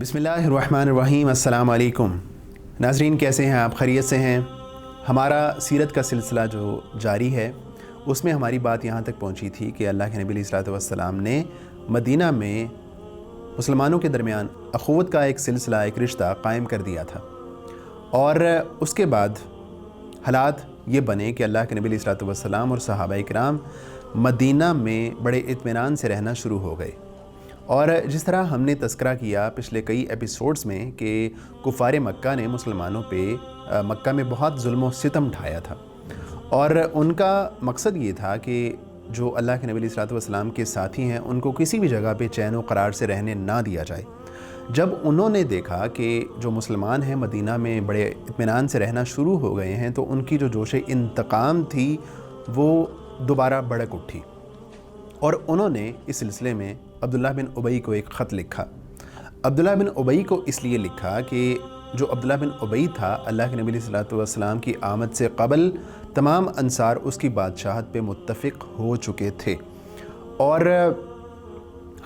बिस्मिल्लाहिर्रहमानिर्रहीम। अस्सलाम वालेकुम। नाज़रीन, कैसे हैं आप? खैरियत से हैं? हमारा सीरत का सिलसिला जो जारी है उसमें हमारी बात यहाँ तक पहुँची थी कि अल्लाह के नबी अलैहिस्सलातु वस्सलाम ने मदीना में मुसलमानों के दरमियान अख़ुवत का एक सिलसिला, एक रिश्ता कायम कर दिया था। और उसके बाद हालात ये बने कि अल्लाह के नबी अलैहिस्सलातु वस्सलाम और सहाबाए किराम मदीना में बड़े इत्मीनान से रहना शुरू हो गए। और जिस तरह हमने तज़किरा किया पिछले कई एपिसोड्स में कि कुफ़ार मक्का ने मुसलमानों पे मक्का में बहुत जुल्म व सितम ढाया था, और उनका मकसद ये था कि जो अल्लाह के नबी अलैहिस्सलातु वस्सलाम के साथी हैं उनको किसी भी जगह पे चैन व करार से रहने ना दिया जाए। जब उन्होंने देखा कि जो मुसलमान हैं मदीना में बड़े इत्मीनान से रहना शुरू हो गए हैं, तो उनकी जो जोश इंतकाम थी वो दोबारा भड़क उठी, और उन्होंने इस सिलसिले में अब्दुल्ला बिन उबई को एक ख़त लिखा। अब्दुल्ला बिन उबई को इसलिए लिखा कि जो अब्दुल्ला बिन उबई था, अल्लाह के नबी सल्लल्लाहु अलैहि वसल्लम की आमद से क़बल तमाम अंसार उसकी बादशाहत पे मुत्तफ़िक़ हो चुके थे। और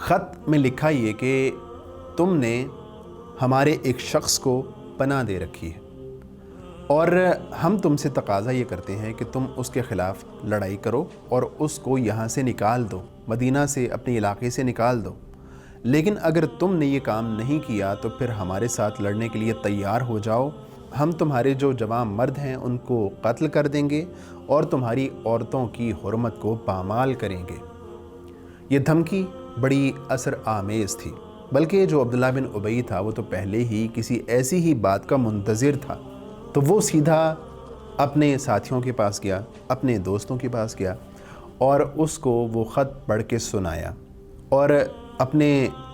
ख़त में लिखा ये कि तुमने हमारे एक शख्स को पनाह दे रखी है, और हम तुमसे तकाज़ा ये करते हैं कि तुम उसके ख़िलाफ़ लड़ाई करो और उसको यहाँ से निकाल दो, मदीना से, अपने इलाके से निकाल दो। लेकिन अगर तुमने ये काम नहीं किया तो फिर हमारे साथ लड़ने के लिए तैयार हो जाओ। हम तुम्हारे जो जवान मर्द हैं उनको कत्ल कर देंगे और तुम्हारी औरतों की हुर्मत को पामाल करेंगे। ये धमकी बड़ी असर आमेज़ थी, बल्कि जो अब्दुल्ला बिन उबई था वो तो पहले ही किसी ऐसी ही बात का मुंतज़िर था। तो वो सीधा अपने साथियों के पास गया, अपने दोस्तों के पास गया, और उसको वो ख़त पढ़ के सुनाया और अपने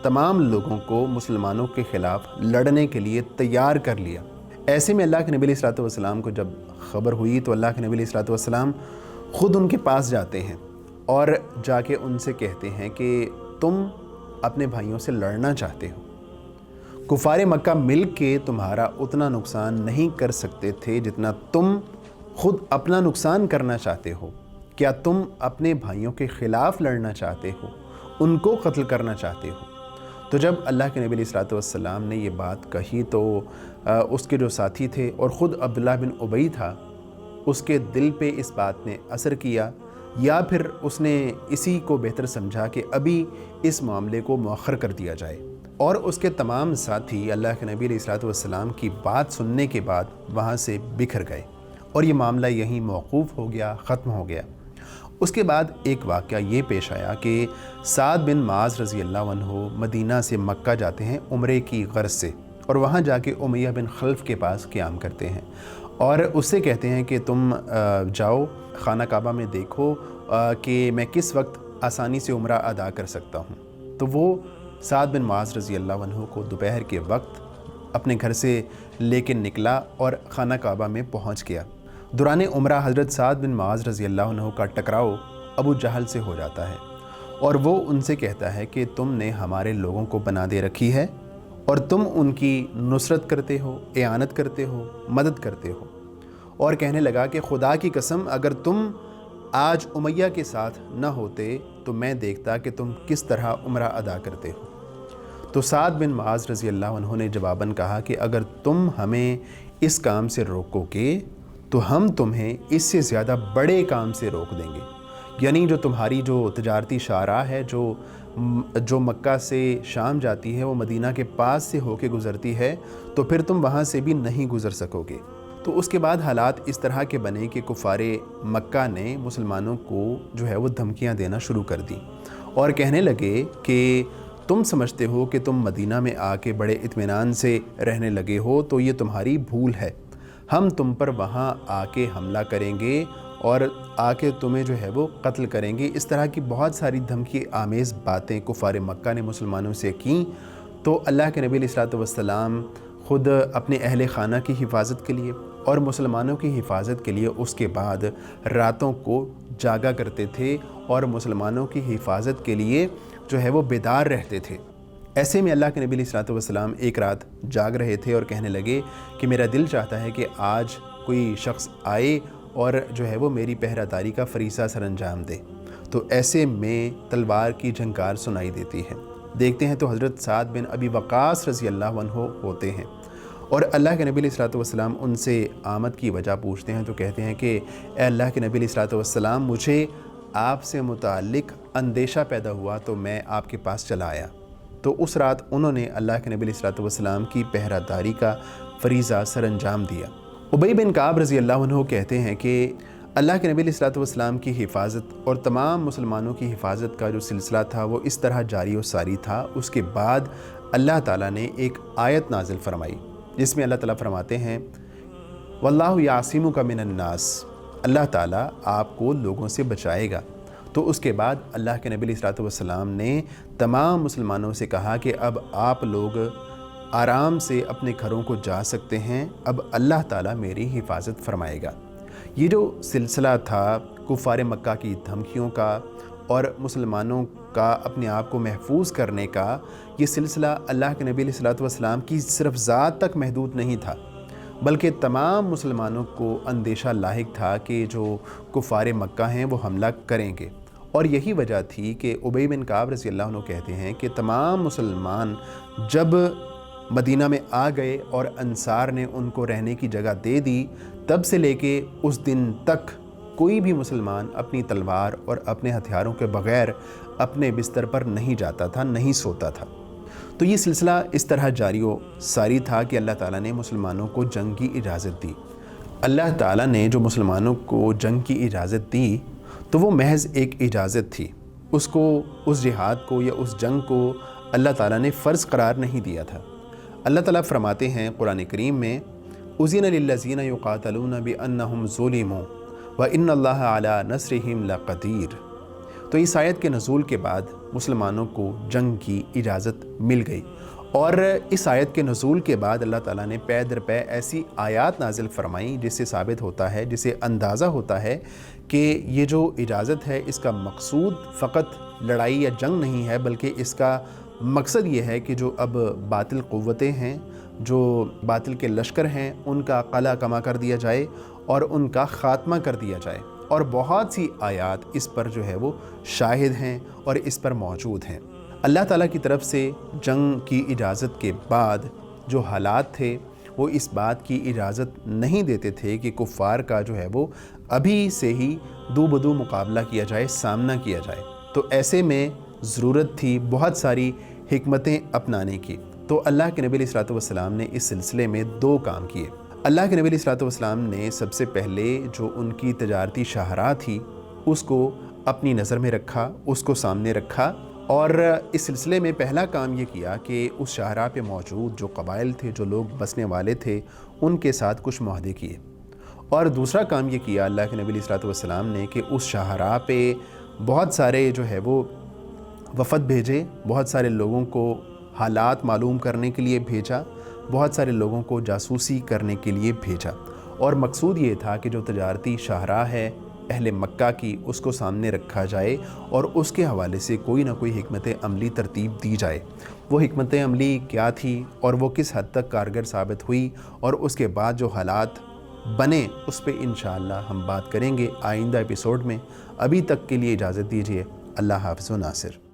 तमाम लोगों को मुसलमानों के ख़िलाफ़ लड़ने के लिए तैयार कर लिया। ऐसे में अल्लाह के नबी अलैहिस्सलातु वस्सलाम को जब ख़बर हुई तो अल्लाह के नबी अलैहिस्सलातु वस्सलाम ख़ुद उनके पास जाते हैं और जाके उनसे कहते हैं कि तुम अपने भाइयों से लड़ना चाहते हो, कुफ़ार मक्का मिल के तुम्हारा उतना नुकसान नहीं कर सकते थे जितना तुम खुद अपना नुकसान करना चाहते हो। क्या तुम अपने भाइयों के ख़िलाफ़ लड़ना चाहते हो, उनको कत्ल करना चाहते हो? तो जब अल्लाह के नबी अलैहिस्सलातु वस्सलाम ने ये बात कही तो उसके जो साथी थे और ख़ुद अब्दुल्ला बिन उबई था, उसके दिल पे इस बात ने असर किया, या फिर उसने इसी को बेहतर समझा कि अभी इस मामले को मौखर कर दिया जाए। और उसके तमाम साथी अल्लाह के नबी अलैहिस्सलातु वस्सलाम की बात सुनने के बाद वहाँ से बिखर गए और ये मामला यहीं मौकूफ़ हो गया, ख़त्म हो गया। उसके बाद एक वाक़या ये पेश आया कि साद बिन माज़ रज़ी अल्लाह अन्हु मदीना से मक्का जाते हैं उम्रे की गर्ज़ से, और वहाँ जाके उमैया बिन खल्फ़ के पास क़याम करते हैं और उससे कहते हैं कि तुम जाओ खाना काबा में देखो कि मैं किस वक्त आसानी से उम्रा अदा कर सकता हूँ। तो वो साद बिन माज़ रज़ी अल्लाह अन्हु को दोपहर के वक्त अपने घर से लेकर निकला और खाना काबा में पहुँच गया। दौरान उम्रा हज़रत साद बिन माज़ रज़ी अल्लाह अन्हु का टकराव अबू जहल से हो जाता है, और वो उनसे कहता है कि तुमने हमारे लोगों को बना दे रखी है और तुम उनकी नुसरत करते हो, एआनत करते हो, मदद करते हो। और कहने लगा कि खुदा की कसम, अगर तुम आज उमैया के साथ न होते तो मैं देखता कि तुम किस तरह उम्रा अदा करते हो। तो साद बिन माज़ रज़ी अल्लाह अन्हु ने जवाबन कहा कि अगर तुम हमें इस काम से रोकोगे तो हम तुम्हें इससे ज़्यादा बड़े काम से रोक देंगे। यानी जो तुम्हारी जो तजारती शाहराह है, जो मक्का से शाम जाती है, वो मदीना के पास से होके गुज़रती है, तो फिर तुम वहाँ से भी नहीं गुज़र सकोगे। तो उसके बाद हालात इस तरह के बने कि कुफ़ारे मक्का ने मुसलमानों को जो है वो धमकियाँ देना शुरू कर दी और कहने लगे कि तुम समझते हो कि तुम मदीना में आके बड़े इत्मीनान से रहने लगे हो, तो ये तुम्हारी भूल है। हम तुम पर वहाँ आके हमला करेंगे और आके तुम्हें जो है वो कत्ल करेंगे। इस तरह की बहुत सारी धमकी आमेज़ बातें कुफ़ार मक्का ने मुसलमानों से की। तो अल्लाह के नबी अलैहिस्सलातु वस्सलाम ख़ुद अपने अहले ख़ाना की हिफाजत के लिए और मुसलमानों की हिफाजत के लिए उसके बाद रातों को जागा करते थे और मुसलमानों की हिफाजत के लिए जो है वो बेदार रहते थे। ऐसे में अल्लाह के नबी अलैहिस्सलातु वस्सलाम एक रात जाग रहे थे और कहने लगे कि मेरा दिल चाहता है कि आज कोई शख्स आए और जो है वो मेरी पहरादारी का फ़रीज़ा सरअंजाम दे। तो ऐसे में तलवार की झंकार सुनाई देती है دیکھتے ہیں تو حضرت سعد بن ابی وقاص رضی اللہ عنہ ہوتے ہیں، اور اللہ کے نبی علیہ الصلوۃ والسلام ان سے آمد کی وجہ پوچھتے ہیں تو کہتے ہیں کہ اے اللہ کے نبی علیہ الصلوۃ والسلام، مجھے آپ سے متعلق اندیشہ پیدا ہوا تو میں آپ کے پاس چلا آیا۔ تو اس رات انہوں نے اللہ کے نبی علیہ الصلوۃ والسلام کی پہرہ داری کا فریضہ سر انجام دیا۔ ابی بن کعب رضی اللہ عنہ کہتے ہیں کہ اللہ کے نبی علیہ الصلوۃ والسلام کی حفاظت اور تمام مسلمانوں کی حفاظت کا جو سلسلہ تھا وہ اس طرح جاری و ساری تھا۔ اس کے بعد اللہ تعالیٰ نے ایک آیت نازل فرمائی جس میں اللہ تعالیٰ فرماتے ہیں واللہ یعصمک من الناس، اللہ تعالیٰ آپ کو لوگوں سے بچائے گا۔ تو اس کے بعد اللہ کے نبی علیہ الصلوۃ والسلام نے تمام مسلمانوں سے کہا کہ اب آپ لوگ آرام سے اپنے گھروں کو جا سکتے ہیں، اب اللہ تعالیٰ میری حفاظت فرمائے گا۔ یہ جو سلسلہ تھا کفار مکہ کی دھمکیوں کا اور مسلمانوں کا اپنے آپ کو محفوظ کرنے کا، یہ سلسلہ اللہ کے نبی علیہ الصلوۃ والسلام کی صرف ذات تک محدود نہیں تھا، بلکہ تمام مسلمانوں کو اندیشہ لاحق تھا کہ جو کفار مکہ ہیں وہ حملہ کریں گے۔ اور یہی وجہ تھی کہ ابی بن کعب رضی اللہ عنہ کہتے ہیں کہ تمام مسلمان جب مدینہ میں آ گئے اور انصار نے ان کو رہنے کی جگہ دے دی، تب سے لے کے اس دن تک کوئی بھی مسلمان اپنی تلوار اور اپنے ہتھیاروں کے بغیر اپنے بستر پر نہیں جاتا تھا، نہیں سوتا تھا۔ تو یہ سلسلہ اس طرح جاری و ساری تھا کہ اللہ تعالیٰ نے مسلمانوں کو جنگ کی اجازت دی۔ اللہ تعالیٰ نے جو مسلمانوں کو جنگ کی اجازت دی تو وہ محض ایک اجازت تھی، اس جہاد کو یا اس جنگ کو اللہ تعالیٰ نے فرض قرار نہیں دیا تھا۔ اللہ تعالیٰ فرماتے ہیں قرآن کریم میں اُذِنَ لِلَّذِينَ يُقَاتَلُونَ بِأَنَّهُمْ ظُلِمُوا وَإِنَّ اللَّهَ عَلَىٰ نَصْرِهِمْ لَقَدِيرٌ۔ تو اس آیت کے نزول کے بعد مسلمانوں کو جنگ کی اجازت مل گئی، اور اس آیت کے نزول کے بعد اللہ تعالیٰ نے پے در پے ایسی آیات نازل فرمائیں جس سے ثابت ہوتا ہے، جس سے اندازہ ہوتا ہے کہ یہ جو اجازت ہے اس کا مقصود فقط لڑائی یا جنگ نہیں ہے، بلکہ اس کا مقصد یہ ہے کہ جو اب باطل قوتیں ہیں، جو باطل کے لشکر ہیں، ان کا قلع کما کر دیا جائے اور ان کا خاتمہ کر دیا جائے۔ اور بہت سی آیات اس پر جو ہے وہ شاہد ہیں اور اس پر موجود ہیں۔ اللہ تعالیٰ کی طرف سے جنگ کی اجازت کے بعد جو حالات تھے وہ اس بات کی اجازت نہیں دیتے تھے کہ کفار کا جو ہے وہ ابھی سے ہی دو بدو مقابلہ کیا جائے، سامنا کیا جائے۔ تو ایسے میں ضرورت تھی بہت ساری حکمتیں اپنانے کی۔ تو اللہ کے نبی علیہ الصلوۃ والسلام نے اس سلسلے میں دو کام کیے۔ اللہ کے نبی علیہ الصلوۃ والسلام نے سب سے پہلے جو ان کی تجارتی شاہراہ تھی اس کو اپنی نظر میں رکھا، اس کو سامنے رکھا، اور اس سلسلے میں پہلا کام یہ کیا کہ اس شاہراہ پہ موجود جو قبائل تھے، جو لوگ بسنے والے تھے، ان کے ساتھ کچھ معاہدے کیے۔ اور دوسرا کام یہ کیا اللہ کے نبی علیہ الصلوۃ والسلام نے کہ اس شاہراہ پہ بہت سارے جو ہے وہ وفد بھیجے، بہت سارے لوگوں کو حالات معلوم کرنے کے لیے بھیجا، بہت سارے لوگوں کو جاسوسی کرنے کے لیے بھیجا۔ اور مقصود یہ تھا کہ جو تجارتی شاہراہ ہے اہل مکہ کی، اس کو سامنے رکھا جائے اور اس کے حوالے سے کوئی نہ کوئی حکمت عملی ترتیب دی جائے۔ وہ حکمت عملی کیا تھی اور وہ کس حد تک کارگر ثابت ہوئی، اور اس کے بعد جو حالات بنے اس پہ انشاءاللہ ہم بات کریں گے آئندہ ایپیسوڈ میں۔ ابھی تک کے لیے اجازت دیجیے۔ اللہ حافظ و ناصر۔